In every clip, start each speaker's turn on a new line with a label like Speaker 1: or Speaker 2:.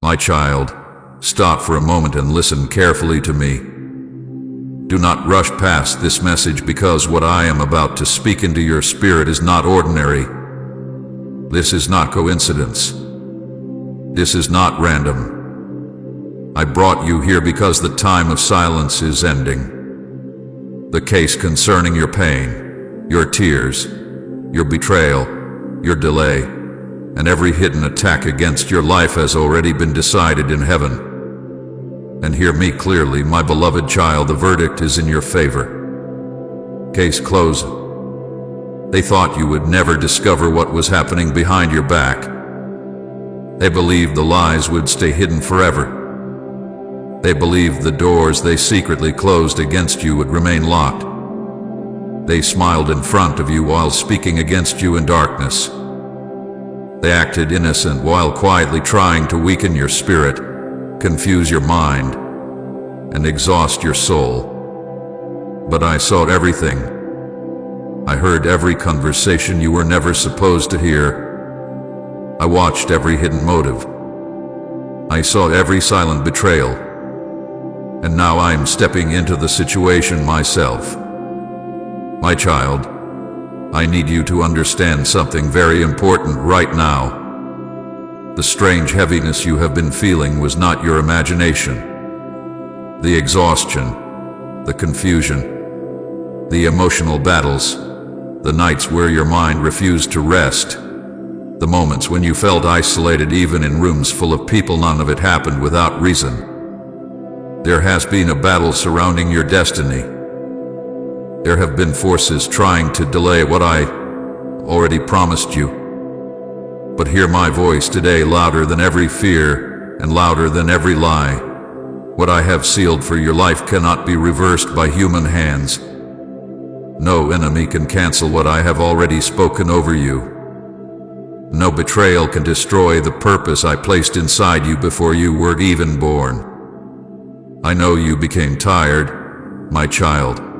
Speaker 1: My child, stop for a moment and listen carefully to me. Do not rush past this message, because what I am about to speak into your spirit is not ordinary. This is not coincidence. This is not random. I brought you here because the time of silence is ending. The case concerning your pain, your tears, your betrayal, your delay, and every hidden attack against your life has already been decided in heaven. And hear me clearly, my beloved child, the verdict is in your favor. Case closed. They thought you would never discover what was happening behind your back. They believed the lies would stay hidden forever. They believed the doors they secretly closed against you would remain locked. They smiled in front of you while speaking against you in darkness. They acted innocent while quietly trying to weaken your spirit, confuse your mind, and exhaust your soul. But I saw everything. I heard every conversation you were never supposed to hear. I watched every hidden motive. I saw every silent betrayal. And now I am stepping into the situation myself. My child, I need you to understand something very important right now. The strange heaviness you have been feeling was not your imagination. The exhaustion, the confusion, the emotional battles, the nights where your mind refused to rest, the moments when you felt isolated even in rooms full of people, none of it happened without reason. There has been a battle surrounding your destiny. There have been forces trying to delay what I already promised you. But hear my voice today, louder than every fear and louder than every lie. What I have sealed for your life cannot be reversed by human hands. No enemy can cancel what I have already spoken over you. No betrayal can destroy the purpose I placed inside you before you were even born. I know you became tired, my child.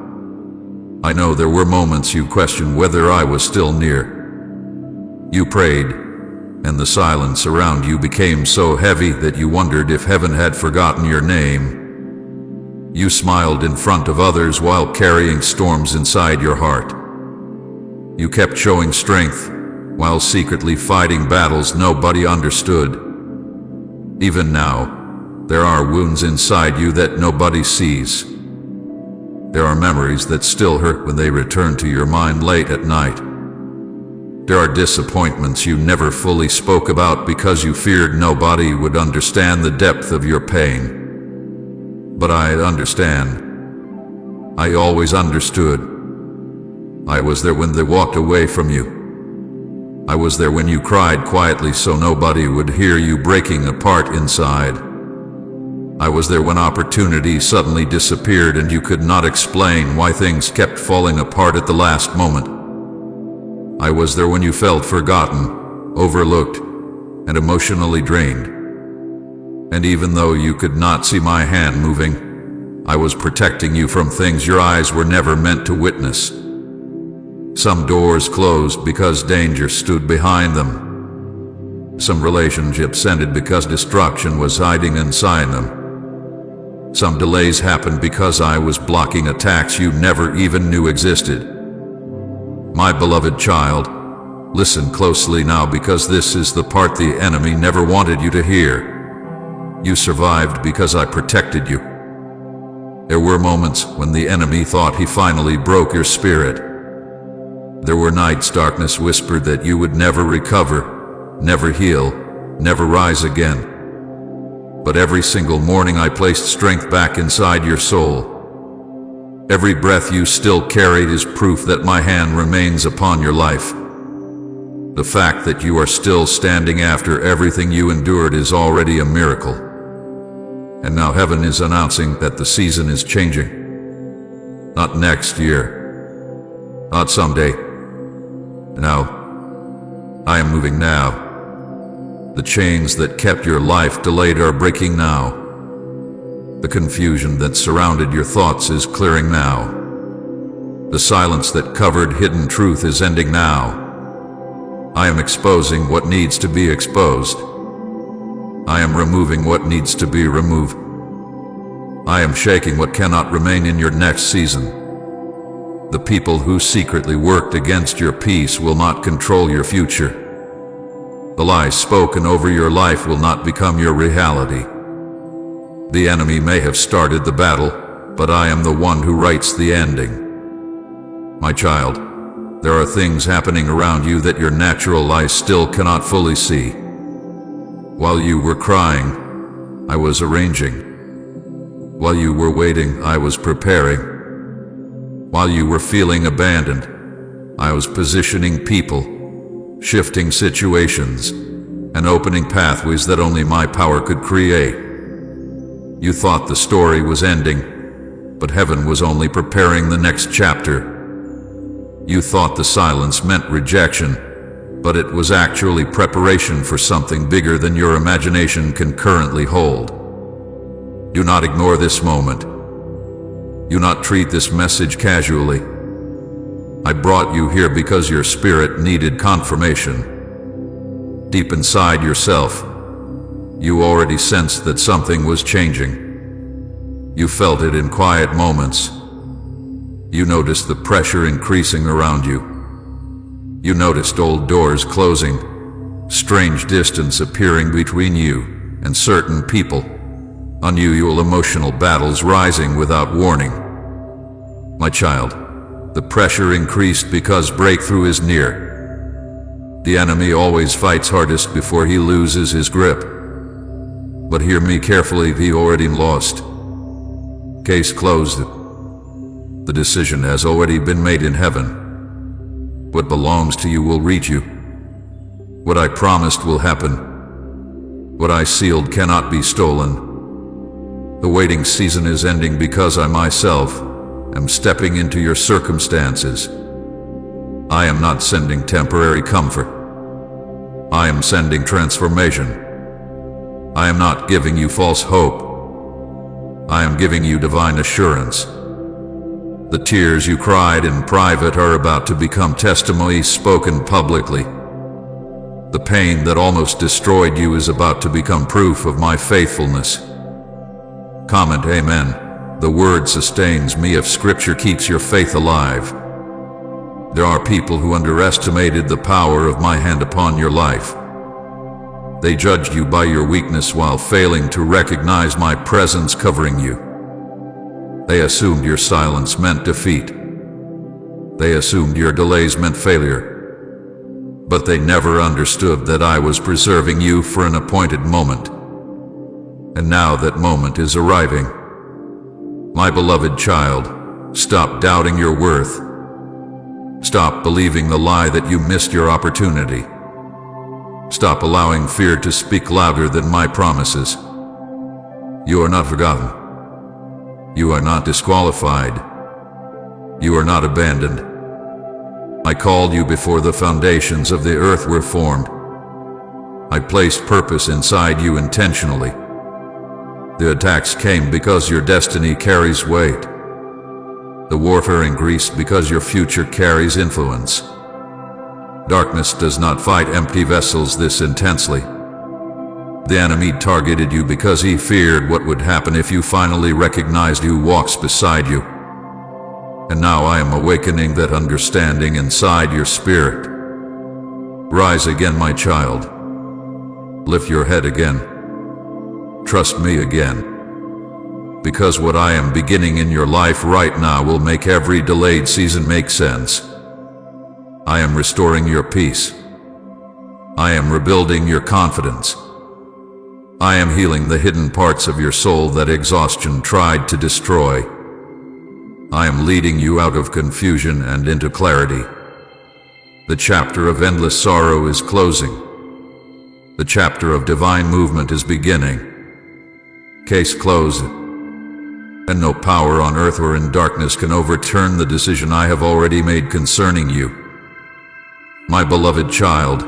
Speaker 1: I know there were moments you questioned whether I was still near. You prayed, and the silence around you became so heavy that you wondered if heaven had forgotten your name. You smiled in front of others while carrying storms inside your heart. You kept showing strength while secretly fighting battles nobody understood. Even now, there are wounds inside you that nobody sees. There are memories that still hurt when they return to your mind late at night. There are disappointments you never fully spoke about because you feared nobody would understand the depth of your pain. But I understand. I always understood. I was there when they walked away from you. I was there when you cried quietly so nobody would hear you breaking apart inside. I was there when opportunities suddenly disappeared and you could not explain why things kept falling apart at the last moment. I was there when you felt forgotten, overlooked, and emotionally drained. And even though you could not see my hand moving, I was protecting you from things your eyes were never meant to witness. Some doors closed because danger stood behind them. Some relationships ended because destruction was hiding inside them. Some delays happened because I was blocking attacks you never even knew existed. My beloved child, listen closely now, because this is the part the enemy never wanted you to hear. You survived because I protected you. There were moments when the enemy thought he finally broke your spirit. There were nights darkness whispered that you would never recover, never heal, never rise again. But every single morning I placed strength back inside your soul. Every breath you still carried is proof that my hand remains upon your life. The fact that you are still standing after everything you endured is already a miracle. And now heaven is announcing that the season is changing. Not next year, not someday. Now, I am moving now. The chains that kept your life delayed are breaking now. The confusion that surrounded your thoughts is clearing now. The silence that covered hidden truth is ending now. I am exposing what needs to be exposed. I am removing what needs to be removed. I am shaking what cannot remain in your next season. The people who secretly worked against your peace will not control your future. The lies spoken over your life will not become your reality. The enemy may have started the battle, but I am the one who writes the ending. My child, there are things happening around you that your natural eyes still cannot fully see. While you were crying, I was arranging. While you were waiting, I was preparing. While you were feeling abandoned, I was positioning people, shifting situations, and opening pathways that only my power could create. You thought the story was ending, but heaven was only preparing the next chapter. You thought the silence meant rejection, but it was actually preparation for something bigger than your imagination can currently hold. Do not ignore this moment. Do not treat this message casually. I brought you here because your spirit needed confirmation. Deep inside yourself, you already sensed that something was changing. You felt it in quiet moments. You noticed the pressure increasing around you. You noticed old doors closing, strange distance appearing between you and certain people, unusual emotional battles rising without warning. My child, the pressure increased because breakthrough is near. The enemy always fights hardest before he loses his grip. But hear me carefully, he already lost. Case closed. The decision has already been made in heaven. What belongs to you will reach you. What I promised will happen. What I sealed cannot be stolen. The waiting season is ending because I myself am stepping into your circumstances. I am not sending temporary comfort. I am sending transformation. I am not giving you false hope. I am giving you divine assurance. The tears you cried in private are about to become testimonies spoken publicly. The pain that almost destroyed you is about to become proof of my faithfulness. Comment Amen. The word sustains me if Scripture keeps your faith alive. There are people who underestimated the power of my hand upon your life. They judged you by your weakness while failing to recognize my presence covering you. They assumed your silence meant defeat. They assumed your delays meant failure. But they never understood that I was preserving you for an appointed moment. And now that moment is arriving. My beloved child, stop doubting your worth. Stop believing the lie that you missed your opportunity. Stop allowing fear to speak louder than my promises. You are not forgotten. You are not disqualified. You are not abandoned. I called you before the foundations of the earth were formed. I placed purpose inside you intentionally. The attacks came because your destiny carries weight. The warfare increased because your future carries influence. Darkness does not fight empty vessels this intensely. The enemy targeted you because he feared what would happen if you finally recognized who walks beside you. And now I am awakening that understanding inside your spirit. Rise again, my child. Lift your head again. Trust me again. Because what I am beginning in your life right now will make every delayed season make sense. I am restoring your peace. I am rebuilding your confidence. I am healing the hidden parts of your soul that exhaustion tried to destroy. I am leading you out of confusion and into clarity. The chapter of endless sorrow is closing. The chapter of divine movement is beginning. Case closed. And no power on earth or in darkness can overturn the decision I have already made concerning you. My beloved child,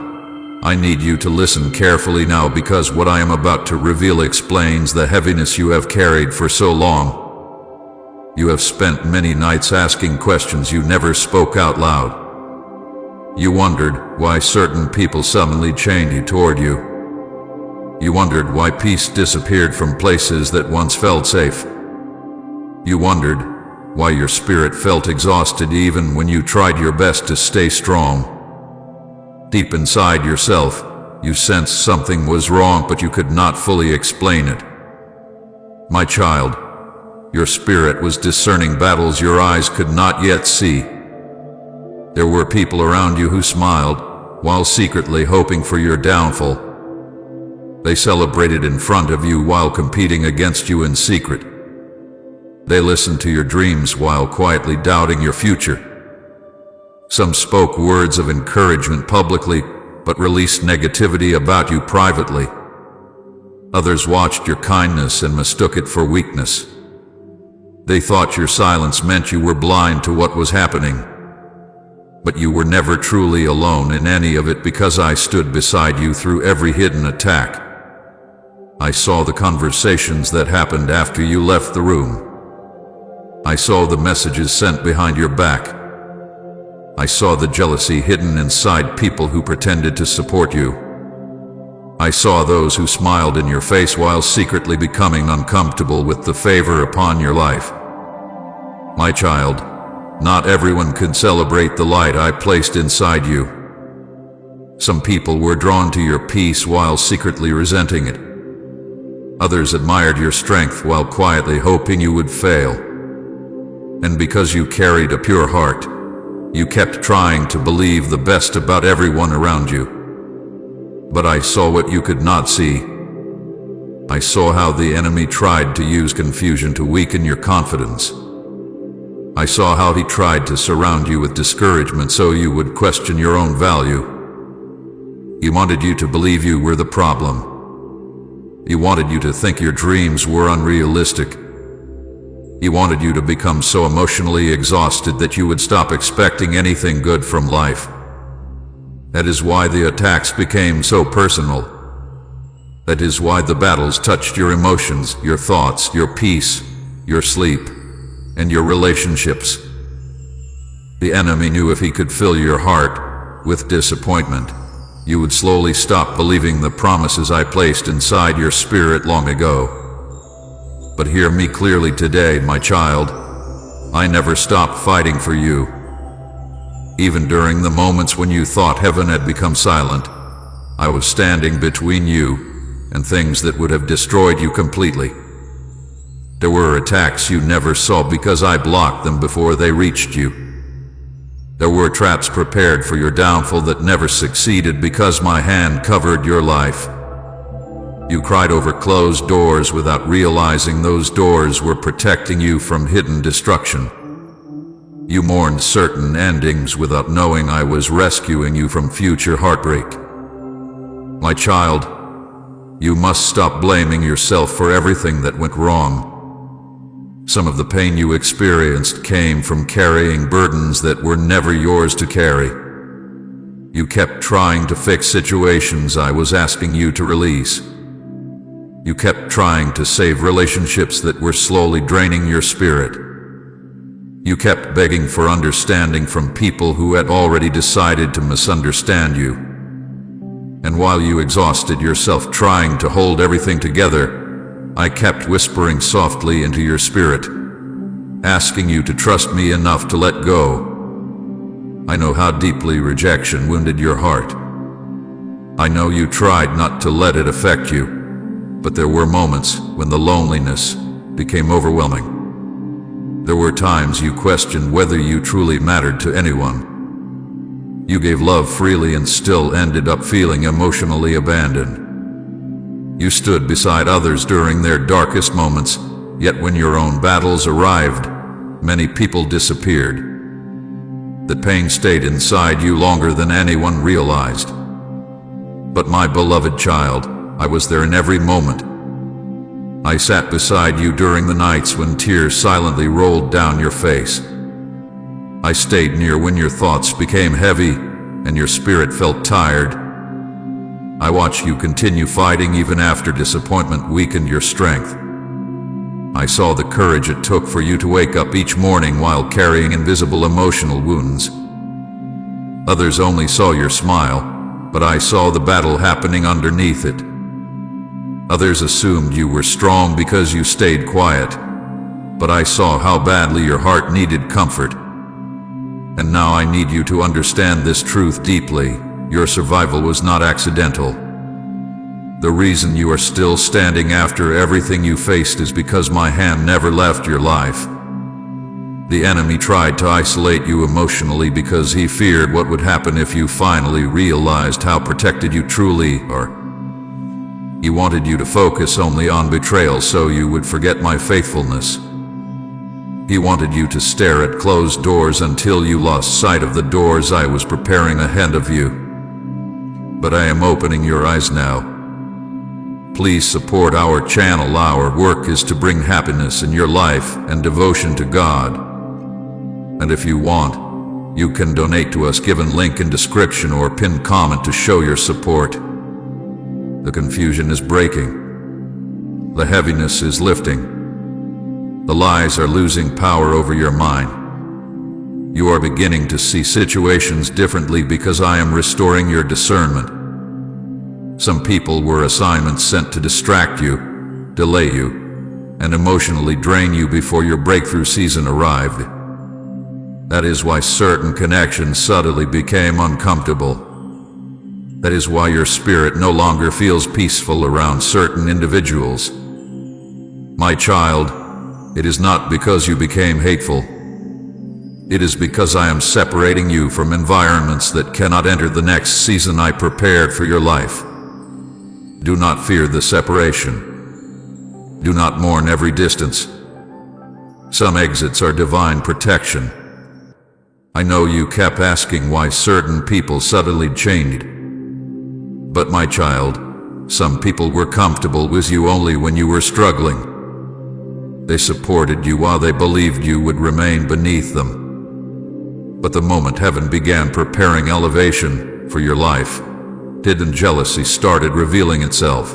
Speaker 1: I need you to listen carefully now because what I am about to reveal explains the heaviness you have carried for so long. You have spent many nights asking questions you never spoke out loud. You wondered why certain people suddenly chained you toward you. You wondered why peace disappeared from places that once felt safe. You wondered why your spirit felt exhausted even when you tried your best to stay strong. Deep inside yourself, you sensed something was wrong, but you could not fully explain it. My child, your spirit was discerning battles your eyes could not yet see. There were people around you who smiled while secretly hoping for your downfall. They celebrated in front of you while competing against you in secret. They listened to your dreams while quietly doubting your future. Some spoke words of encouragement publicly, but released negativity about you privately. Others watched your kindness and mistook it for weakness. They thought your silence meant you were blind to what was happening. But you were never truly alone in any of it, because I stood beside you through every hidden attack. I saw the conversations that happened after you left the room. I saw the messages sent behind your back. I saw the jealousy hidden inside people who pretended to support you. I saw those who smiled in your face while secretly becoming uncomfortable with the favor upon your life. My child, not everyone could celebrate the light I placed inside you. Some people were drawn to your peace while secretly resenting it. Others admired your strength while quietly hoping you would fail. And because you carried a pure heart, you kept trying to believe the best about everyone around you. But I saw what you could not see. I saw how the enemy tried to use confusion to weaken your confidence. I saw how he tried to surround you with discouragement so you would question your own value. He wanted you to believe you were the problem. He wanted you to think your dreams were unrealistic. He wanted you to become so emotionally exhausted that you would stop expecting anything good from life. That is why the attacks became so personal. That is why the battles touched your emotions, your thoughts, your peace, your sleep, and your relationships. The enemy knew if he could fill your heart with disappointment, you would slowly stop believing the promises I placed inside your spirit long ago. But hear me clearly today, my child. I never stopped fighting for you. Even during the moments when you thought heaven had become silent, I was standing between you and things that would have destroyed you completely. There were attacks you never saw because I blocked them before they reached you. There were traps prepared for your downfall that never succeeded because my hand covered your life. You cried over closed doors without realizing those doors were protecting you from hidden destruction. You mourned certain endings without knowing I was rescuing you from future heartbreak. My child, you must stop blaming yourself for everything that went wrong. Some of the pain you experienced came from carrying burdens that were never yours to carry. You kept trying to fix situations I was asking you to release. You kept trying to save relationships that were slowly draining your spirit. You kept begging for understanding from people who had already decided to misunderstand you. And while you exhausted yourself trying to hold everything together, I kept whispering softly into your spirit, asking you to trust me enough to let go. I know how deeply rejection wounded your heart. I know you tried not to let it affect you. But there were moments when the loneliness became overwhelming. There were times you questioned whether you truly mattered to anyone. You gave love freely and still ended up feeling emotionally abandoned. You stood beside others during their darkest moments, yet when your own battles arrived, many people disappeared. The pain stayed inside you longer than anyone realized. But my beloved child, I was there in every moment. I sat beside you during the nights when tears silently rolled down your face. I stayed near when your thoughts became heavy and your spirit felt tired. I watched you continue fighting even after disappointment weakened your strength. I saw the courage it took for you to wake up each morning while carrying invisible emotional wounds. Others only saw your smile, but I saw the battle happening underneath it. Others assumed you were strong because you stayed quiet, but I saw how badly your heart needed comfort. And now I need you to understand this truth deeply. Your survival was not accidental. The reason you are still standing after everything you faced is because my hand never left your life. The enemy tried to isolate you emotionally because he feared what would happen if you finally realized how protected you truly are. He wanted you to focus only on betrayal so you would forget my faithfulness. He wanted you to stare at closed doors until you lost sight of the doors I was preparing ahead of you. But I am opening your eyes now. Please support our channel. Our work is to bring happiness in your life and devotion to God. And if you want, you can donate to us, given link in description or pinned comment to show your support. The confusion is breaking. The heaviness is lifting. The lies are losing power over your mind. You are beginning to see situations differently because I am restoring your discernment. Some people were assignments sent to distract you, delay you, and emotionally drain you before your breakthrough season arrived. That is why certain connections suddenly became uncomfortable. That is why your spirit no longer feels peaceful around certain individuals. My child, it is not because you became hateful. It is because I am separating you from environments that cannot enter the next season I prepared for your life. Do not fear the separation. Do not mourn every distance. Some exits are divine protection. I know you kept asking why certain people suddenly changed. But my child, some people were comfortable with you only when you were struggling. They supported you while they believed you would remain beneath them. But the moment heaven began preparing elevation for your life, hidden jealousy started revealing itself.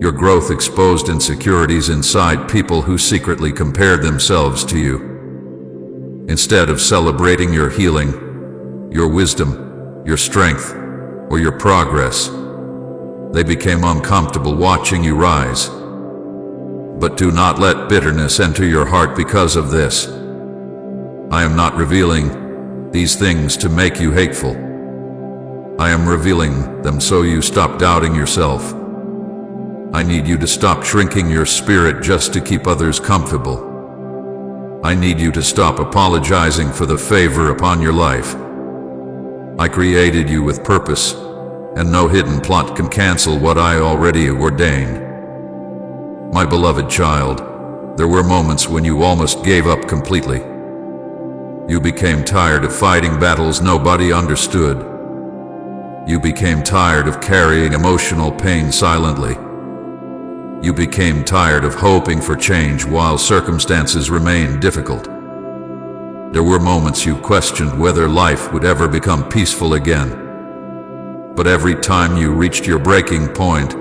Speaker 1: Your growth exposed insecurities inside people who secretly compared themselves to you. Instead of celebrating your healing, your wisdom, your strength, or your progress, they became uncomfortable watching you rise. But do not let bitterness enter your heart because of this. I am not revealing these things to make you hateful. I am revealing them so you stop doubting yourself. I need you to stop shrinking your spirit just to keep others comfortable. I need you to stop apologizing for the favor upon your life. I created you with purpose, and no hidden plot can cancel what I already ordained. My beloved child, there were moments when you almost gave up completely. You became tired of fighting battles nobody understood. You became tired of carrying emotional pain silently. You became tired of hoping for change while circumstances remained difficult. There were moments you questioned whether life would ever become peaceful again. But every time you reached your breaking point,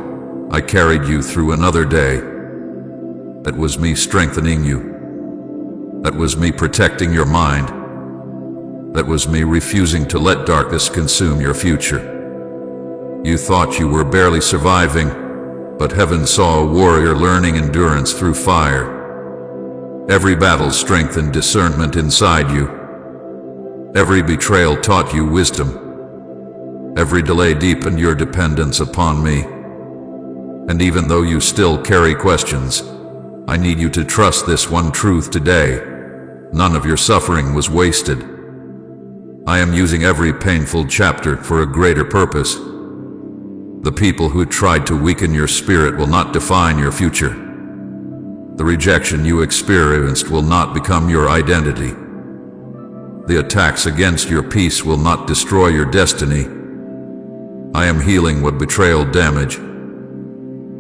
Speaker 1: I carried you through another day. That was me strengthening you. That was me protecting your mind. That was me refusing to let darkness consume your future. You thought you were barely surviving, but heaven saw a warrior learning endurance through fire. Every battle strengthened discernment inside you. Every betrayal taught you wisdom. Every delay deepened your dependence upon me. And even though you still carry questions, I need you to trust this one truth today. None of your suffering was wasted. I am using every painful chapter for a greater purpose. The people who tried to weaken your spirit will not define your future. The rejection you experienced will not become your identity. The attacks against your peace will not destroy your destiny. I am healing what betrayal damaged.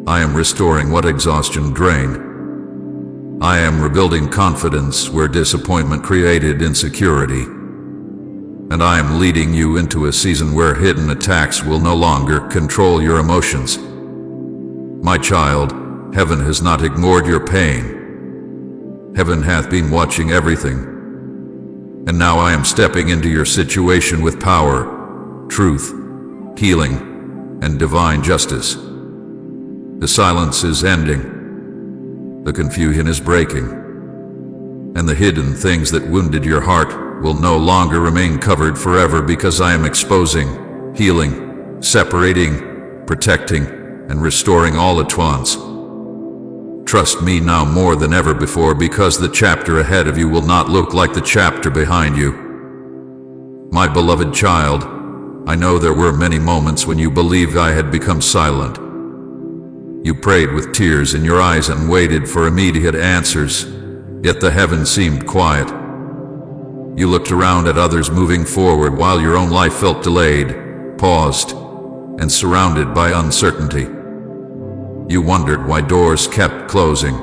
Speaker 1: I am restoring what exhaustion drained. I am rebuilding confidence where disappointment created insecurity. And I am leading you into a season where hidden attacks will no longer control your emotions. My child, heaven has not ignored your pain. Heaven hath been watching everything. And now I am stepping into your situation with power, truth, healing, and divine justice. The silence is ending. The confusion is breaking. And the hidden things that wounded your heart will no longer remain covered forever, because I am exposing, healing, separating, protecting, and restoring all at once. Trust me now more than ever before, because the chapter ahead of you will not look like the chapter behind you. My beloved child, I know there were many moments when you believed I had become silent. You prayed with tears in your eyes and waited for immediate answers, yet the heavens seemed quiet. You looked around at others moving forward while your own life felt delayed, paused, and surrounded by uncertainty. You wondered why doors kept closing.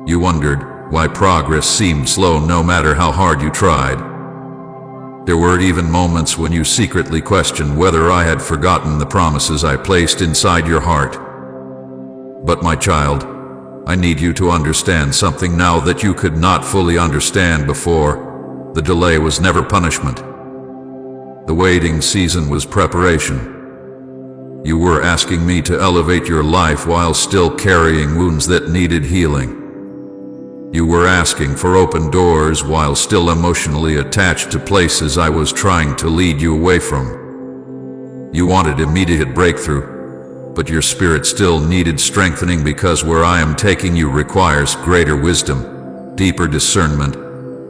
Speaker 1: You wondered why progress seemed slow no matter how hard you tried. There were even moments when you secretly questioned whether I had forgotten the promises I placed inside your heart. But my child, I need you to understand something now that you could not fully understand before. The delay was never punishment. The waiting season was preparation. You were asking me to elevate your life while still carrying wounds that needed healing. You were asking for open doors while still emotionally attached to places I was trying to lead you away from. You wanted immediate breakthrough, but your spirit still needed strengthening, because where I am taking you requires greater wisdom, deeper discernment,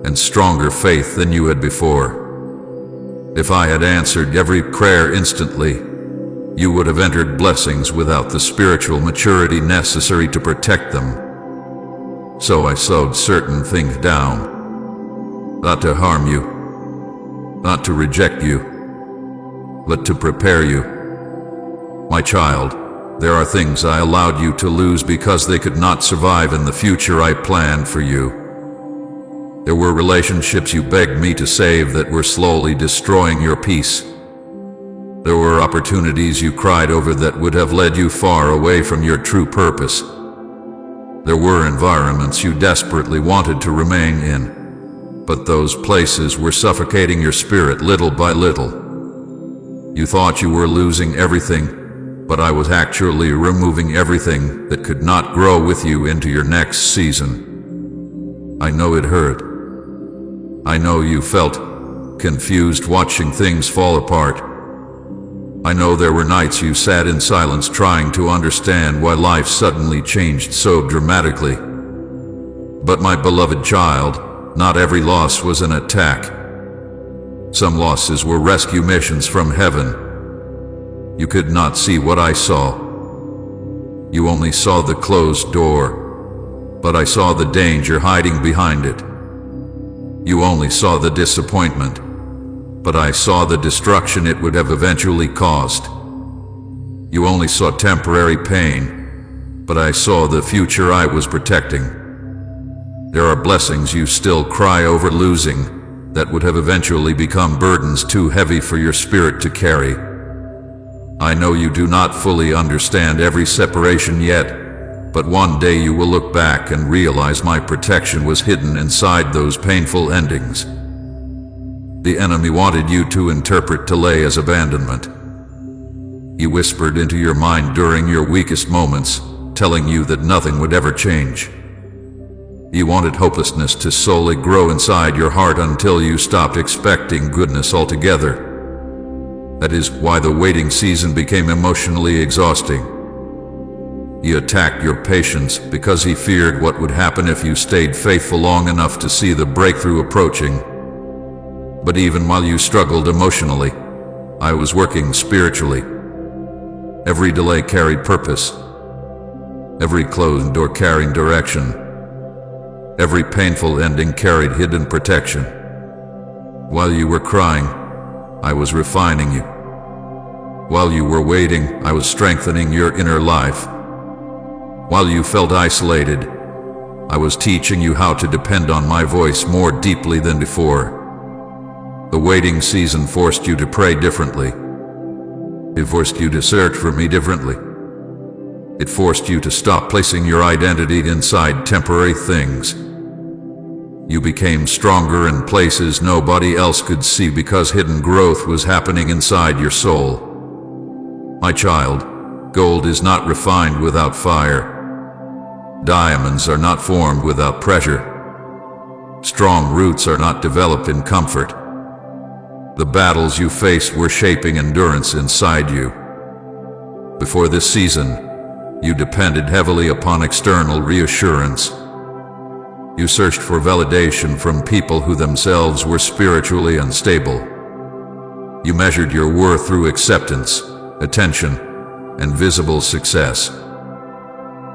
Speaker 1: and stronger faith than you had before. If I had answered every prayer instantly, you would have entered blessings without the spiritual maturity necessary to protect them. So I slowed certain things down, not to harm you, not to reject you, but to prepare you. My child, there are things I allowed you to lose because they could not survive in the future I planned for you. There were relationships you begged me to save that were slowly destroying your peace. There were opportunities you cried over that would have led you far away from your true purpose. There were environments you desperately wanted to remain in, but those places were suffocating your spirit little by little. You thought you were losing everything, but I was actually removing everything that could not grow with you into your next season. I know it hurt. I know you felt confused watching things fall apart. I know there were nights you sat in silence trying to understand why life suddenly changed so dramatically. But my beloved child, not every loss was an attack. Some losses were rescue missions from heaven. You could not see what I saw. You only saw the closed door, but I saw the danger hiding behind it. You only saw the disappointment, but I saw the destruction it would have eventually caused. You only saw temporary pain, but I saw the future I was protecting. There are blessings you still cry over losing that would have eventually become burdens too heavy for your spirit to carry. I know you do not fully understand every separation yet, but one day you will look back and realize my protection was hidden inside those painful endings. The enemy wanted you to interpret delay as abandonment. He whispered into your mind during your weakest moments, telling you that nothing would ever change. He wanted hopelessness to slowly grow inside your heart until you stopped expecting goodness altogether. That is why the waiting season became emotionally exhausting. He attacked your patience because he feared what would happen if you stayed faithful long enough to see the breakthrough approaching. But even while you struggled emotionally, I was working spiritually. Every delay carried purpose. Every closed door carried direction. Every painful ending carried hidden protection. While you were crying, I was refining you. While you were waiting, I was strengthening your inner life. While you felt isolated, I was teaching you how to depend on my voice more deeply than before. The waiting season forced you to pray differently. It forced you to search for me differently. It forced you to stop placing your identity inside temporary things. You became stronger in places nobody else could see because hidden growth was happening inside your soul. My child, Gold is not refined without fire. Diamonds are not formed without pressure. Strong roots are not developed in comfort. The battles you faced were shaping endurance inside you. Before this season, you depended heavily upon external reassurance. You searched for validation from people who themselves were spiritually unstable. You measured your worth through acceptance, attention, and visible success.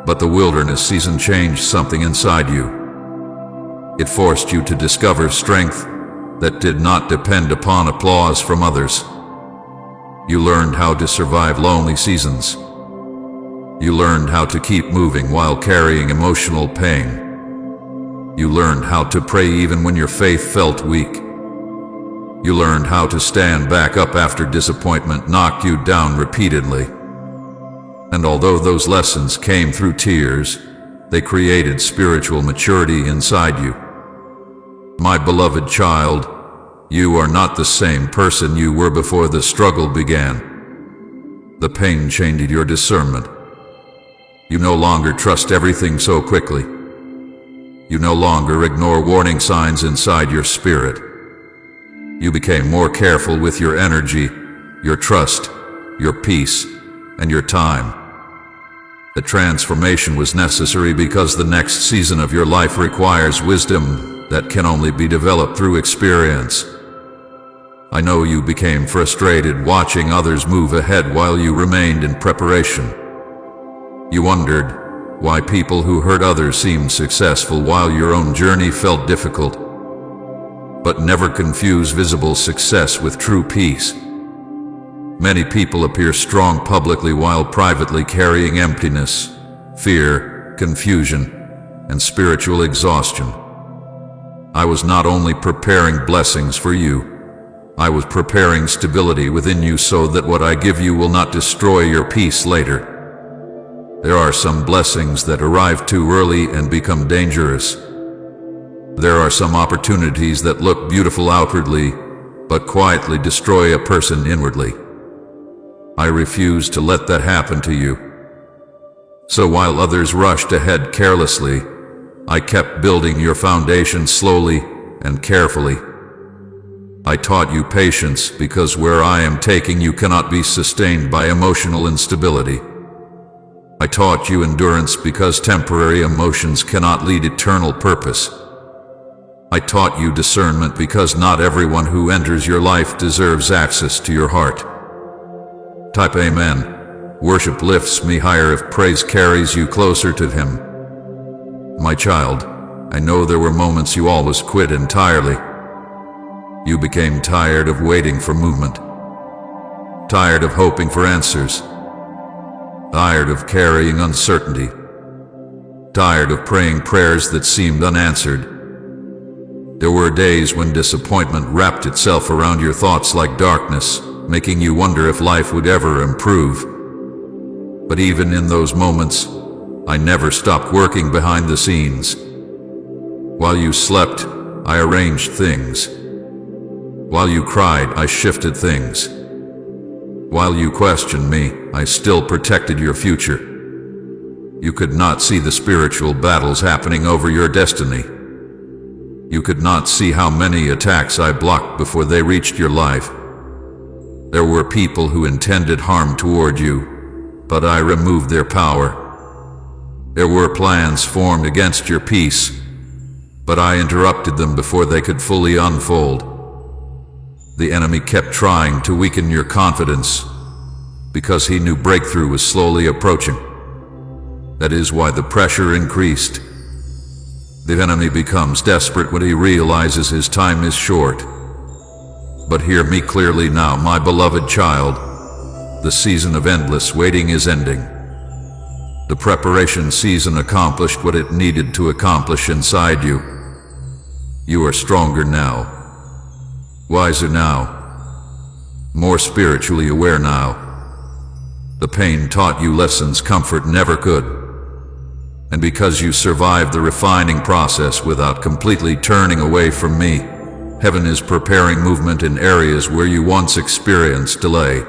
Speaker 1: But the wilderness season changed something inside you. It forced you to discover strength that did not depend upon applause from others. You learned how to survive lonely seasons. You learned how to keep moving while carrying emotional pain. You learned how to pray even when your faith felt weak. You learned how to stand back up after disappointment knocked you down repeatedly. And although those lessons came through tears, they created spiritual maturity inside you. My beloved child, you are not the same person you were before the struggle began. The pain changed your discernment. You no longer trust everything so quickly. You no longer ignore warning signs inside your spirit. You became more careful with your energy, your trust, your peace, and your time. The transformation was necessary because the next season of your life requires wisdom that can only be developed through experience. I know you became frustrated watching others move ahead while you remained in preparation. You wondered why people who hurt others seemed successful while your own journey felt difficult. But never confuse visible success with true peace. Many people appear strong publicly while privately carrying emptiness, fear, confusion, and spiritual exhaustion. I was not only preparing blessings for you, I was preparing stability within you so that what I give you will not destroy your peace later. There are some blessings that arrive too early and become dangerous. There are some opportunities that look beautiful outwardly, but quietly destroy a person inwardly. I refuse to let that happen to you. So while others rushed ahead carelessly, I kept building your foundation slowly and carefully. I taught you patience because where I am taking you cannot be sustained by emotional instability. I taught you endurance because temporary emotions cannot lead eternal purpose. I taught you discernment because not everyone who enters your life deserves access to your heart. Type Amen. Worship lifts me higher if praise carries you closer to Him. My child, I know there were moments you always quit entirely. You became tired of waiting for movement, tired of hoping for answers, tired of carrying uncertainty, tired of praying prayers that seemed unanswered. There were days when disappointment wrapped itself around your thoughts like darkness, making you wonder if life would ever improve. But even in those moments, I never stopped working behind the scenes. While you slept, I arranged things. While you cried, I shifted things. While you questioned me, I still protected your future. You could not see the spiritual battles happening over your destiny. You could not see how many attacks I blocked before they reached your life. There were people who intended harm toward you, but I removed their power. There were plans formed against your peace, but I interrupted them before they could fully unfold. The enemy kept trying to weaken your confidence because he knew breakthrough was slowly approaching. That is why the pressure increased. The enemy becomes desperate when he realizes his time is short. But hear me clearly now, my beloved child. The season of endless waiting is ending. The preparation season accomplished what it needed to accomplish inside you. You are stronger now, wiser now, more spiritually aware now. The pain taught you lessons comfort never could. And because you survived the refining process without completely turning away from me, heaven is preparing movement in areas where you once experienced delay.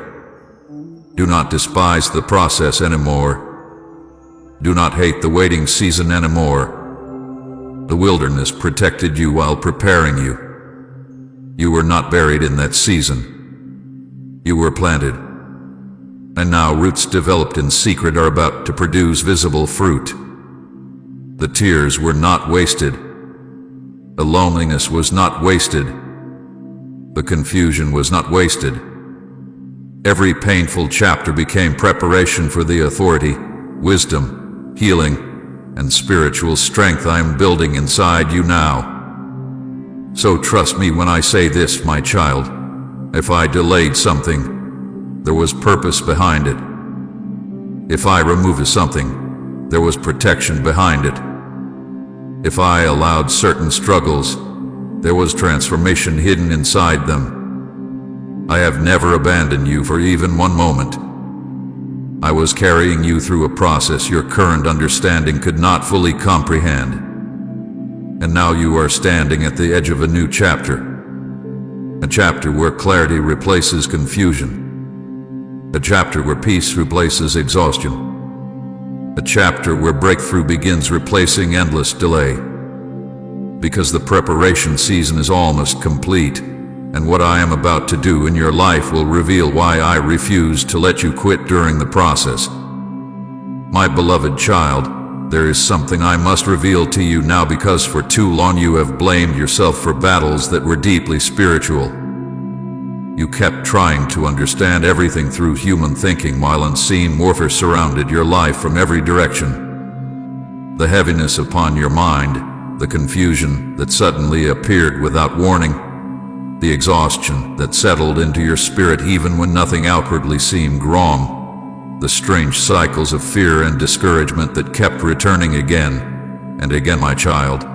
Speaker 1: Do not despise the process anymore. Do not hate the waiting season anymore. The wilderness protected you while preparing you. You were not buried in that season. You were planted. And now roots developed in secret are about to produce visible fruit. The tears were not wasted. The loneliness was not wasted. The confusion was not wasted. Every painful chapter became preparation for the authority, wisdom, healing, and spiritual strength I am building inside you now. So trust me when I say this, my child. If I delayed something, there was purpose behind it. If I removed something, there was protection behind it. If I allowed certain struggles, there was transformation hidden inside them. I have never abandoned you for even one moment. I was carrying you through a process your current understanding could not fully comprehend. And now you are standing at the edge of a new chapter. A chapter where clarity replaces confusion. A chapter where peace replaces exhaustion. A chapter where breakthrough begins replacing endless delay. Because the preparation season is almost complete, and what I am about to do in your life will reveal why I refuse to let you quit during the process. My beloved child, there is something I must reveal to you now, because for too long you have blamed yourself for battles that were deeply spiritual. You kept trying to understand everything through human thinking while unseen warfare surrounded your life from every direction. The heaviness upon your mind, the confusion that suddenly appeared without warning, the exhaustion that settled into your spirit even when nothing outwardly seemed wrong, the strange cycles of fear and discouragement that kept returning again and again, my child.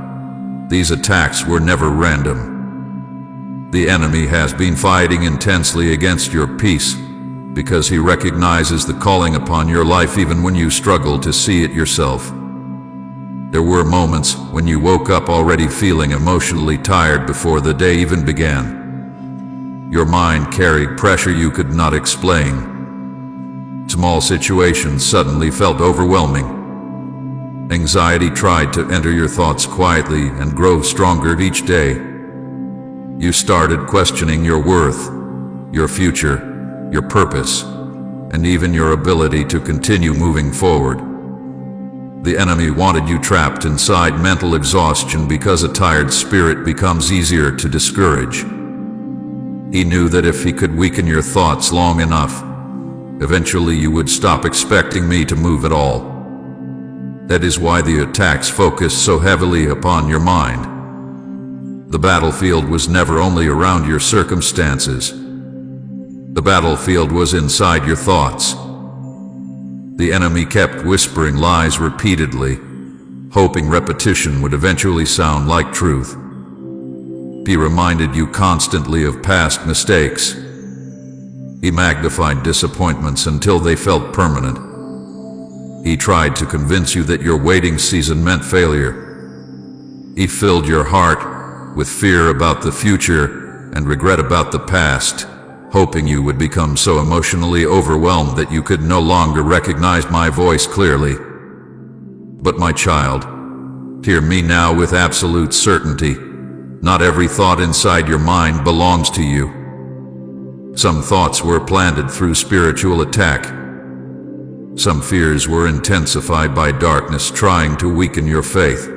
Speaker 1: These attacks were never random. The enemy has been fighting intensely against your peace because he recognizes the calling upon your life even when you struggle to see it yourself. There were moments when you woke up already feeling emotionally tired before the day even began. Your mind carried pressure you could not explain. Small situations suddenly felt overwhelming. Anxiety tried to enter your thoughts quietly and grow stronger each day. You started questioning your worth, your future, your purpose, and even your ability to continue moving forward. The enemy wanted you trapped inside mental exhaustion because a tired spirit becomes easier to discourage. He knew that if he could weaken your thoughts long enough, eventually you would stop expecting me to move at all. That is why the attacks focused so heavily upon your mind. The battlefield was never only around your circumstances. The battlefield was inside your thoughts. The enemy kept whispering lies repeatedly, hoping repetition would eventually sound like truth. He reminded you constantly of past mistakes. He magnified disappointments until they felt permanent. He tried to convince you that your waiting season meant failure. He filled your heart with fear about the future and regret about the past, hoping you would become so emotionally overwhelmed that you could no longer recognize my voice clearly. But my child, hear me now with absolute certainty. Not every thought inside your mind belongs to you. Some thoughts were planted through spiritual attack. Some fears were intensified by darkness trying to weaken your faith.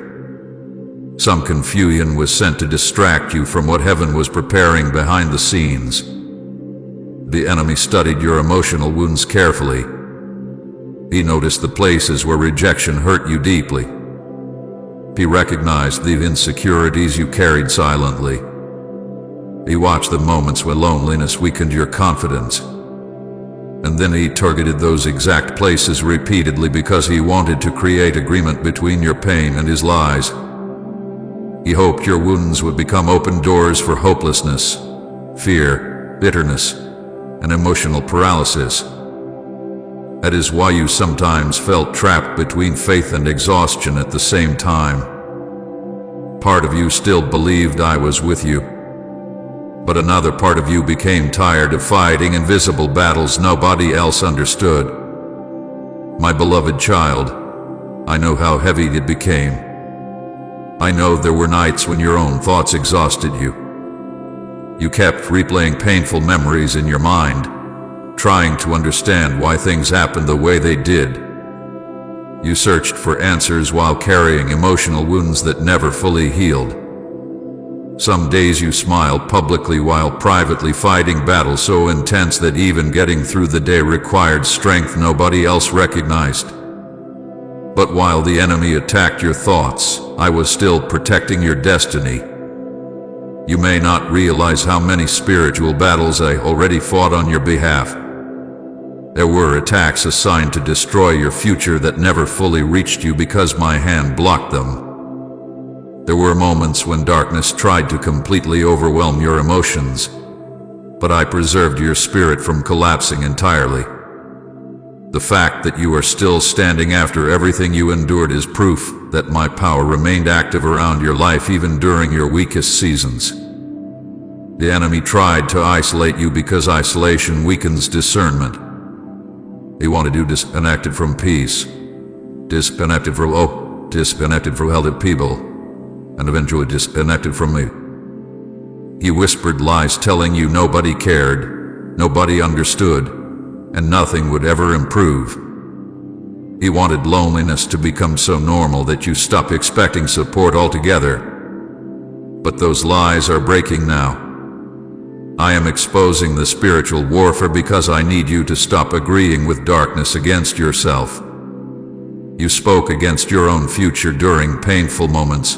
Speaker 1: Some confusion was sent to distract you from what heaven was preparing behind the scenes. The enemy studied your emotional wounds carefully. He noticed the places where rejection hurt you deeply. He recognized the insecurities you carried silently. He watched the moments when loneliness weakened your confidence. And then he targeted those exact places repeatedly because he wanted to create agreement between your pain and his lies. He hoped your wounds would become open doors for hopelessness, fear, bitterness, and emotional paralysis. That is why you sometimes felt trapped between faith and exhaustion at the same time. Part of you still believed I was with you. But another part of you became tired of fighting invisible battles nobody else understood. My beloved child, I know how heavy it became. I know there were nights when your own thoughts exhausted you. You kept replaying painful memories in your mind, trying to understand why things happened the way they did. You searched for answers while carrying emotional wounds that never fully healed. Some days you smiled publicly while privately fighting battles so intense that even getting through the day required strength nobody else recognized. But while the enemy attacked your thoughts, I was still protecting your destiny. You may not realize how many spiritual battles I already fought on your behalf. There were attacks assigned to destroy your future that never fully reached you because my hand blocked them. There were moments when darkness tried to completely overwhelm your emotions, but I preserved your spirit from collapsing entirely. The fact that you are still standing after everything you endured is proof that my power remained active around your life even during your weakest seasons. The enemy tried to isolate you because isolation weakens discernment. He wanted you disconnected from peace, disconnected from hope, disconnected from healthy people, and eventually disconnected from me. He whispered lies telling you nobody cared, nobody understood, and nothing would ever improve. He wanted loneliness to become so normal that you stop expecting support altogether. But those lies are breaking now. I am exposing the spiritual warfare because I need you to stop agreeing with darkness against yourself. You spoke against your own future during painful moments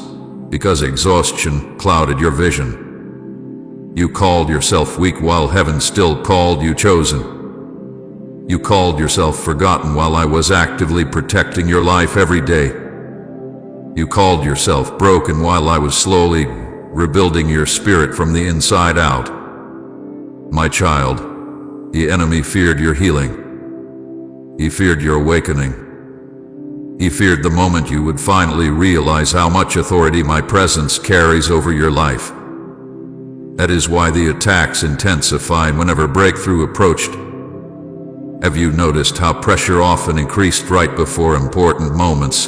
Speaker 1: because exhaustion clouded your vision. You called yourself weak while heaven still called you chosen. You called yourself forgotten while I was actively protecting your life every day. You called yourself broken while I was slowly rebuilding your spirit from the inside out. My child, the enemy feared your healing. He feared your awakening. He feared the moment you would finally realize how much authority my presence carries over your life. That is why the attacks intensified whenever breakthrough approached. Have you noticed how pressure often increased right before important moments?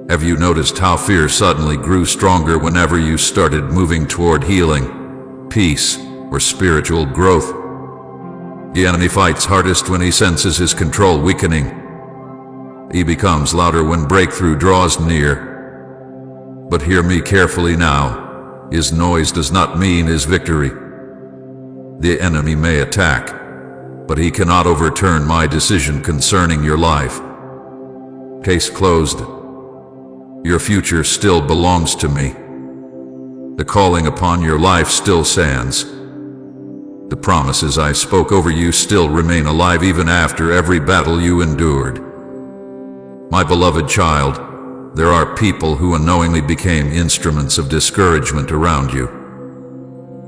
Speaker 1: Have you noticed how fear suddenly grew stronger whenever you started moving toward healing, peace, or spiritual growth? The enemy fights hardest when he senses his control weakening. He becomes louder when breakthrough draws near. But hear me carefully now. His noise does not mean his victory. The enemy may attack, but he cannot overturn my decision concerning your life. Case closed. Your future still belongs to me. The calling upon your life still stands. The promises I spoke over you still remain alive even after every battle you endured. My beloved child, there are people who unknowingly became instruments of discouragement around you.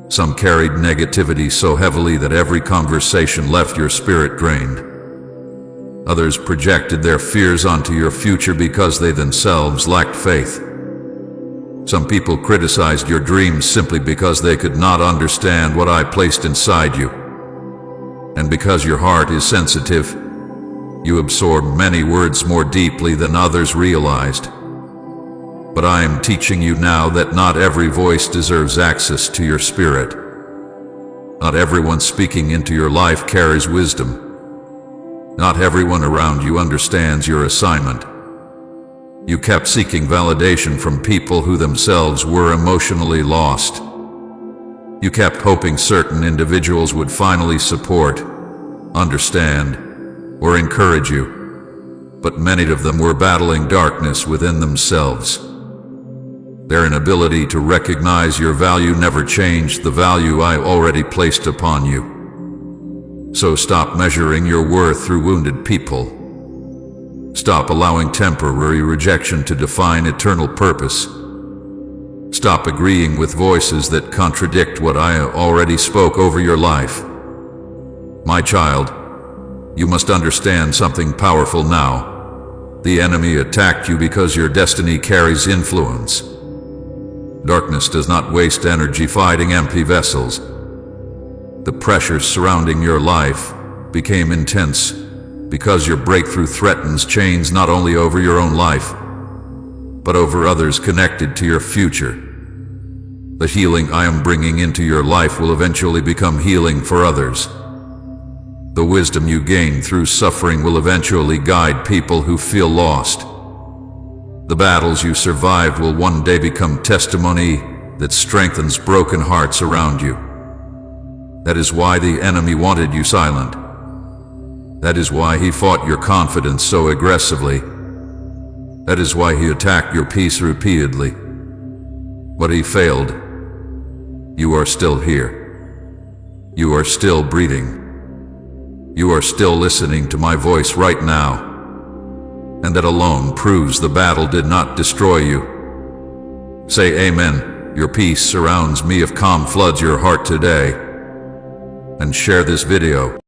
Speaker 1: Some carried negativity so heavily that every conversation left your spirit drained. Others projected their fears onto your future because they themselves lacked faith. Some people criticized your dreams simply because they could not understand what I placed inside you. And because your heart is sensitive, you absorb many words more deeply than others realized. But I am teaching you now that not every voice deserves access to your spirit. Not everyone speaking into your life carries wisdom. Not everyone around you understands your assignment. You kept seeking validation from people who themselves were emotionally lost. You kept hoping certain individuals would finally support, understand, or encourage you, but many of them were battling darkness within themselves. Their inability to recognize your value never changed the value I already placed upon you. So stop measuring your worth through wounded people. Stop allowing temporary rejection to define eternal purpose. Stop agreeing with voices that contradict what I already spoke over your life. My child, you must understand something powerful now. The enemy attacked you because your destiny carries influence. Darkness does not waste energy fighting empty vessels. The pressures surrounding your life became intense because your breakthrough threatens chains not only over your own life, but over others connected to your future. The healing I am bringing into your life will eventually become healing for others. The wisdom you gain through suffering will eventually guide people who feel lost. The battles you survived will one day become testimony that strengthens broken hearts around you. That is why the enemy wanted you silent. That is why he fought your confidence so aggressively. That is why he attacked your peace repeatedly. But he failed. You are still here. You are still breathing. You are still listening to my voice right now. And that alone proves the battle did not destroy you. Say amen. Your peace surrounds me if calm floods your heart today. And share this video.